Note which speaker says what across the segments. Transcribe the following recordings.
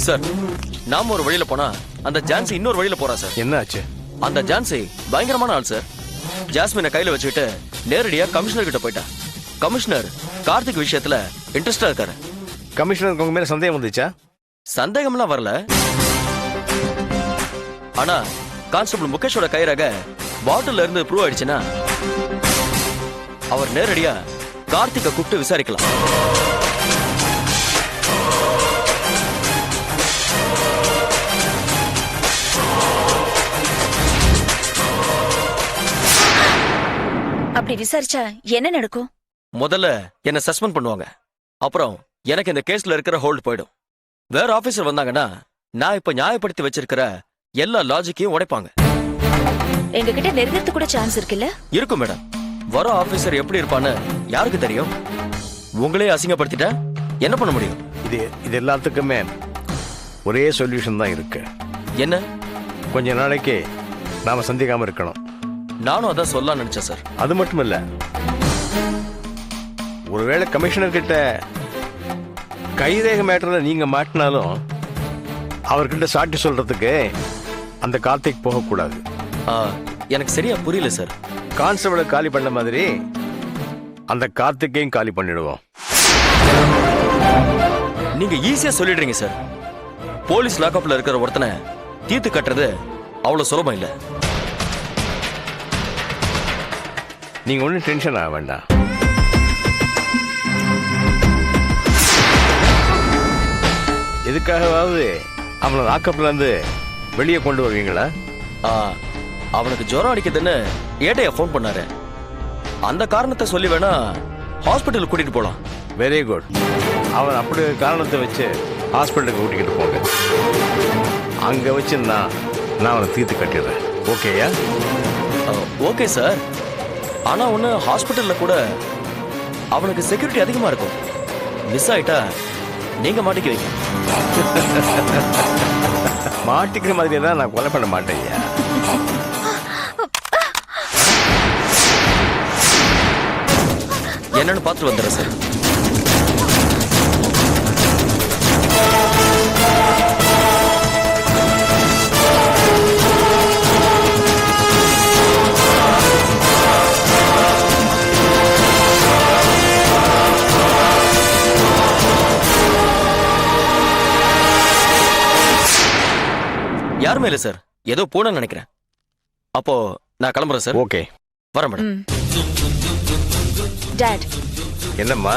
Speaker 1: Sir நாம ஒரு வழியில போனா அந்த ஜான்சி இன்னொரு வழியில போறா சார்.
Speaker 2: என்ன ஆச்சு?
Speaker 1: அந்த ஜான்சி பயங்கரமான ஆள் சார். ஜாஸ்மினை கையில வச்சுக்கிட்டு நேரடியா கமிஷனர் கிட்ட போயிட்டா. கமிஷனர் கார்த்திக் விஷயத்துல இன்ட்ரெஸ்டா இருக்காரு.
Speaker 2: கமிஷனருக்கு உங்க மேல சந்தேகம் வந்துச்சா?
Speaker 1: சந்தேகம்லாம் வரல. ஆனா கான்ஸ்டபிள் முகேஷோட கைரக பாட்டில்ல இருந்து ப்ரூவ் ஆயிடுச்சுன்னா அவர் நேரடியா கார்த்திகை கூப்பிட்டு விசாரிக்கலாம்.
Speaker 3: அப்படி விசாரிச்சா என்ன நடக்கும்?
Speaker 1: முதல்ல என்ன சஸ்பெண்ட் பண்ணுவாங்க. அப்புறம் எனக்கு இந்த கேஸ்ல இருக்கிற ஹோல்ட் போயிடும். வேற ஆபீசர் வந்தாங்கன்னா நான் இப்ப நியாயப்படுத்தி வச்சிருக்கிற எல்லா லாஜிக்கையும் உடைப்பாங்க.
Speaker 3: எங்ககிட்ட நெருங்கிறது கூட சான்ஸ் இருக்குல்ல?
Speaker 1: இருக்கும் மேடம். வர ஆபீசர் எப்படி இருப்பான்னு யாருக்கு தெரியும்? உங்களே அசிங்கப்படுத்திட்டா என்ன பண்ண முடியும்?
Speaker 2: இது எல்லாத்துக்குமே ஒரே சொல்யூஷன் தான் இருக்கு.
Speaker 1: என்ன?
Speaker 2: கொஞ்ச நாளைக்கு நாம சந்திக்காம இருக்கணும்.
Speaker 1: நானும் அதான் சொல்ல நினைச்சேன் சார்.
Speaker 2: அது மட்டும் இல்ல, ஒருவேளை கமிஷனர் கிட்ட கைரேக மேட்டர்ல நீங்க மாட்டினாலும் அவர்கிட்ட சாட்சி சொல்றதுக்கு அந்த கார்த்திக் போகக்கூடாது.
Speaker 1: எனக்கு சரியா புரியல சார்.
Speaker 2: கான்ஸ்டபிளை காலி பண்ண மாதிரி அந்த கார்த்திக்கையும் காலி பண்ணிடுவோம்.
Speaker 1: நீங்க ஈஸியா சொல்லிடுறீங்க சார். போலீஸ் லாக்அப்ல இருக்கிற ஒருத்தனை தீர்த்து கட்டுறது அவ்வளவு சுலபம் இல்ல.
Speaker 2: நீங்க ஒன்னும் டென்ஷன் ஆக வேண்டாம். எதுக்காகவாவது அவனை லாக்அப்ல இருந்து வெளியே கொண்டு வருவீங்களா?
Speaker 1: அவனுக்கு ஜுரம் அடிக்குதுன்னு ஏட்டையா போன் பண்ணாரு. அந்த காரணத்தை சொல்லி வேணா ஹாஸ்பிட்டலுக்கு கூட்டிட்டு போலாம்.
Speaker 2: Very good. அவன் அப்படி காரணத்தை வச்சு ஹாஸ்பிட்டலுக்கு கூட்டிக்கிட்டு போங்க. அங்க வச்சு நான் அவனை தீர்த்து கட்டிடுறேன். ஓகேயா?
Speaker 1: Okay sir. ஆனா ஒண்ணு, ஹாஸ்பிட்டல்ல கூட அவனுக்கு செக்யூரிட்டி அதிகமா இருக்கும். மிஸ் ஆயிட்டா நீங்க மாட்டிக்குவீங்க.
Speaker 2: மாட்டிக்கிற மாதிரி தான் நான் கொலை பண்ண மாட்டேன்.
Speaker 1: என்னன்னு பார்த்துட்டு வந்துடுறேன் சார். யாருமே இல்ல சார். ஏதோ போன நினைக்கிறேன். அப்போ நான் கிளம்புறேன் சார்.
Speaker 2: ஓகே,
Speaker 1: வரேன் மேடம்.
Speaker 3: டாட்,
Speaker 2: என்னம்மா?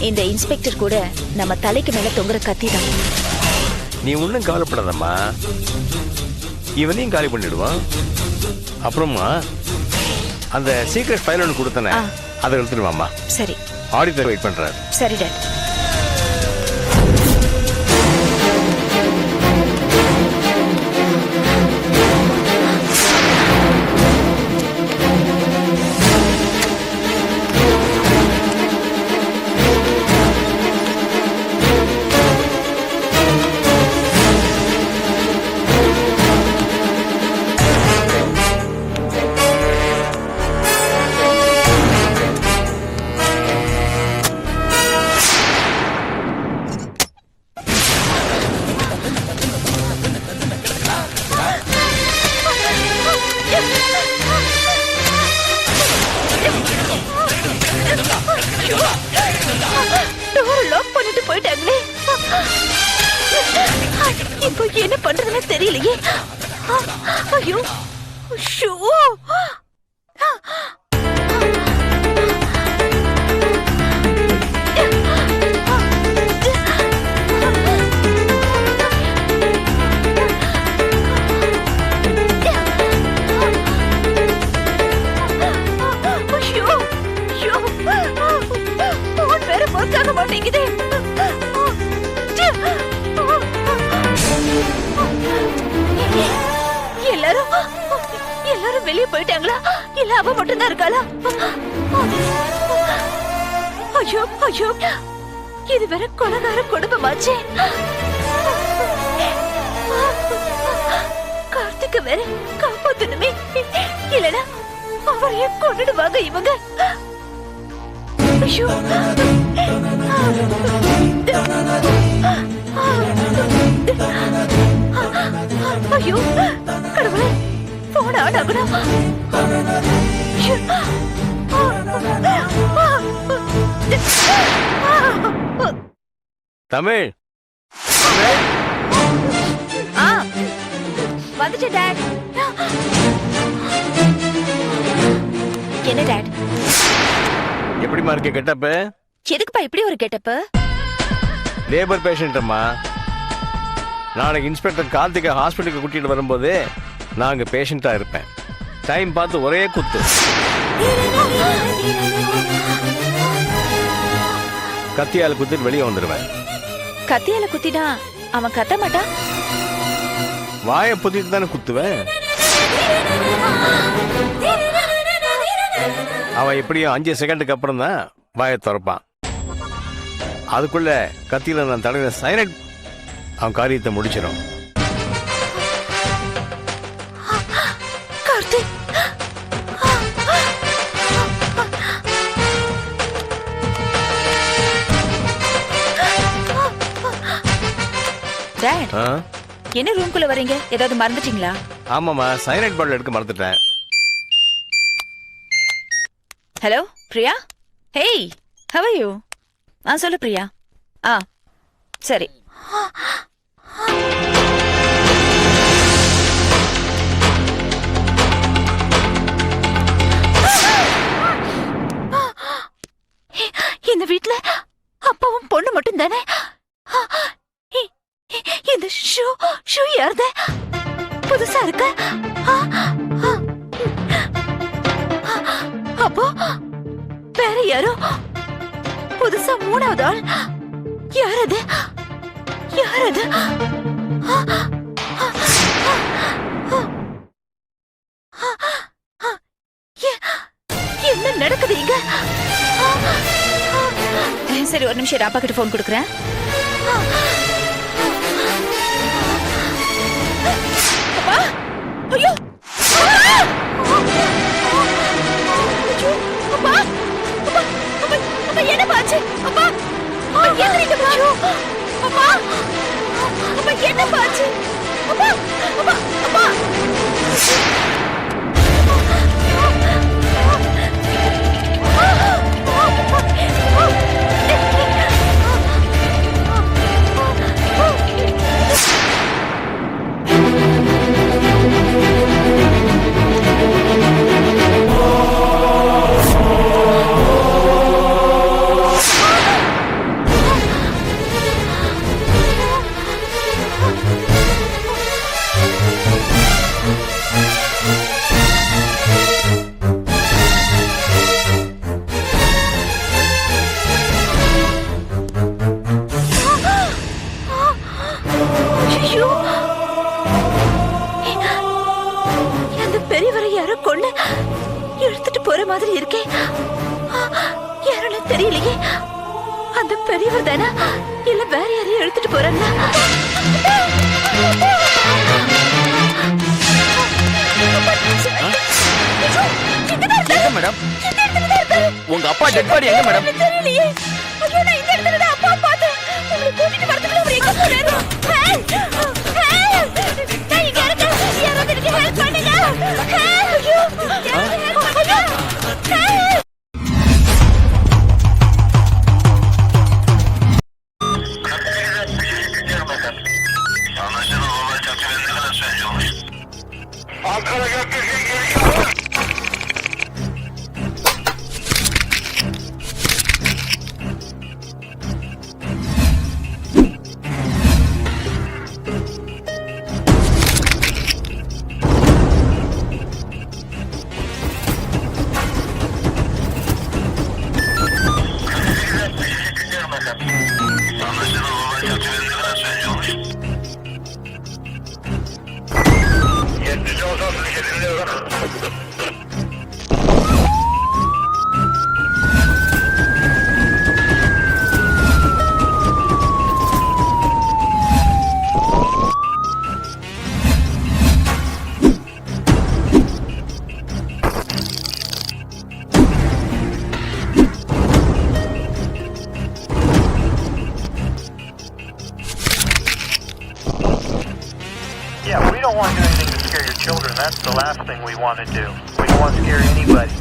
Speaker 3: இந்த இன்ஸ்பெக்டர் கூட நம்ம தலைக்கு மேல தொங்குற கத்தி தான்.
Speaker 2: நீ ஒன்னும் கவலைப்படாதம்மா, இவனையும் காலி பண்ணிடுவான். அப்புறமா அந்த சீக்ரெட் ஃபைல் ஒன்று கொடுத்தனே, அதை எடுத்துடுவாம்மா.
Speaker 3: சரி,
Speaker 2: ஆடிட்டர் வெயிட் பண்றாரு.
Speaker 3: சரி டாட். இப்போ என்ன பண்றதுன்னு தெரியலையே. ஐயோ, ஷூ. வேற மாட்டேங்குது. எல்லாரும் வெளியே போயிட்டாங்களா? இல்ல அவ மட்டும் தான் இருக்காளா? ஐயோ ஐயோ, இது வேற கொலைகார குடும்பமாச்சே. கார்த்திக் வேற காப்பாத்தணுமே, இல்லனா அவரையே கொன்னுடுவாங்க இவங்க. ஐயோ ஐயோ கடவுளே போன் ஆன் ஆகணும்.
Speaker 2: தமிழ்
Speaker 3: ஆ வந்துட்டு டாட். என்ன டாட்?
Speaker 2: எப்படிமா இருக்க கெட்டப்பு?
Speaker 3: எதுக்குப்பா இப்படி ஒரு கெட்டப்பு?
Speaker 2: லேபர் பேஷண்ட் அம்மா. நாளைக்கு இன்ஸ்பெக்டர் கார்த்திகை ஹாஸ்பிட்டலுக்கு கூட்டிட்டு வரும்போது நான் அங்கே பேஷண்ட்டாக இருப்பேன். டைம் பார்த்து ஒரே குத்து. கத்தியால் குத்திட்டு வெளியே வந்துடுவேன்.
Speaker 3: கத்தியால குத்தினா அவன் கத்த மாட்டான்.
Speaker 2: வாயை புத்திட்டு தானே குத்துவேன். அவன் எப்படியும் 5 செகண்டுக்கு அப்புறம் தான் வாயை திறப்பான். அதுக்குள்ள கத்தியில நான் தடவை சைனட் அவன் காரியத்தை முடிச்சிடும்.
Speaker 3: கார்த்திக் டாட்,
Speaker 2: ஆ?
Speaker 3: என்ன ரூம்குள்ள வரீங்க? ஏதாவது மறந்துட்டீங்களா?
Speaker 2: ஆமாம்மா, சைனட் பாட்டில் எடுக்க மறந்துட்டேன்.
Speaker 3: Hello Priya. Hey, how are you? சொல்லு பிரியா. சரி. இந்த வீட்ல அப்பாவும் பொண்ணு மட்டும் தானே? இந்த ஷூ யாருது? புதுசா இருக்கு. அப்போ வேற யாரோ புதுசா 3வது ஆள். யாரது? யாரது? என்ன நடக்குது இங்க? சரி, ஒரு நிமிஷம், அப்பா கிட்ட போன் கொடுக்குறேன். அப்பா, ஐயோ, அப்பா, அப்பா, அப்பா, என்ன பாச்சு? அப்பா, எந்திரிங்க பா. அப்பா, அப்பா, என்ன பாச்சு? அப்பா, அப்பா, அப்பா. பெரியவரை யாரோ கொண்டு எடுத்துட்டு போற மாதிரி இருக்கே. யாருன்னு தெரியலையே. அந்த பெரியவர் தானா இல்ல வேற யாரையும் எடுத்துட்டு போறாங்க?
Speaker 1: மேடம், உங்க அப்பா டெட் பாடி எங்க மேடம்?
Speaker 3: தெரியலையே. ஐயோ, நான் இந்த இடத்துல தான் அப்பா பார்த்தேன். உங்களை கூட்டிட்டு வரதுக்குள்ள அவர் எங்க போறாரு? நான் இங்க இருக்கேன். யாராவது எனக்கு ஹெல்ப் பண்ணுங்க. ஐயோ, யாராவது ஹெல்ப் பண்ணுங்க.
Speaker 4: children. That's the last thing we want to do. We don't want to scare anybody.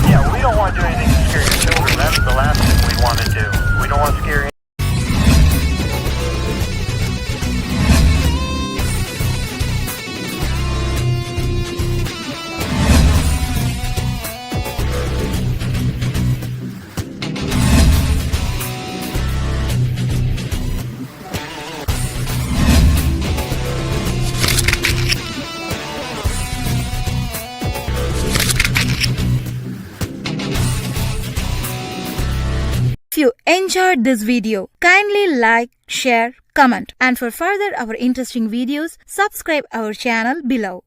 Speaker 4: Yeah, we don't want to do anything to scare your children. That's the last thing we want to do. We don't want to scare
Speaker 5: If you enjoyed this video, kindly like, share, comment, and for further our interesting videos, subscribe our channel below.